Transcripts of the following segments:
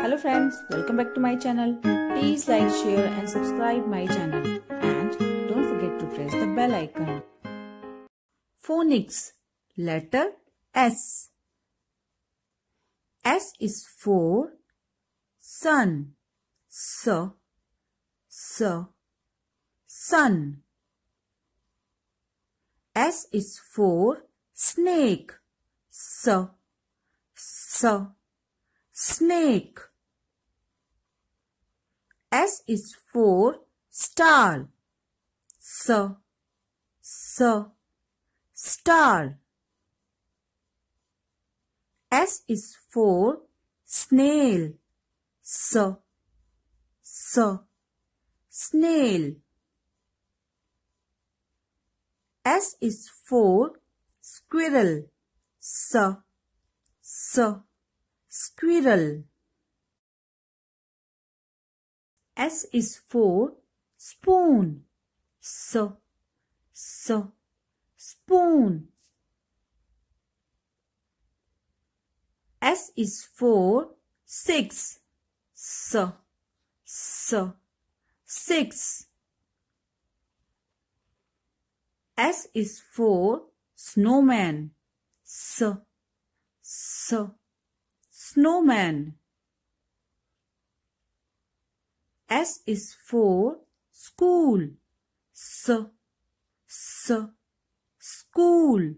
Hello friends, welcome back to my channel. Please like, share and subscribe my channel and don't forget to press the bell icon. Phonics. Letter S. S is for sun. Sun. S is for snake. Snake. S is for star. Star. S is for snail. Snail. S is for squirrel. Squirrel. S is for spoon. Spoon. S is for six. Six. S is for snowman. Snowman. S is for school. School.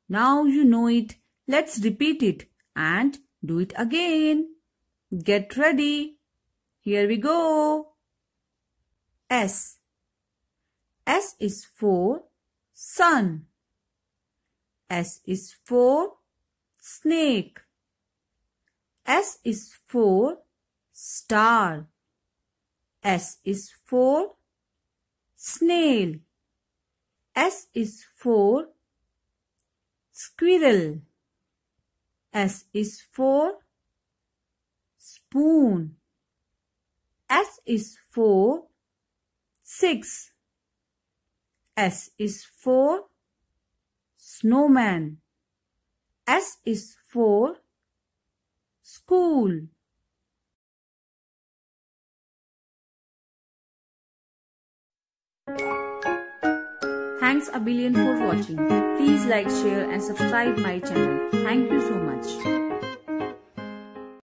Now you know it. Let's repeat it and do it again. Get ready. Here we go. S. S is for sun. S is for snake. S is for star. S is for snail. S is for squirrel. S is for spoon. S is for six. S is for snowman. S is for school. Thanks a billion for watching. Please like, share and subscribe my channel. Thank you so much.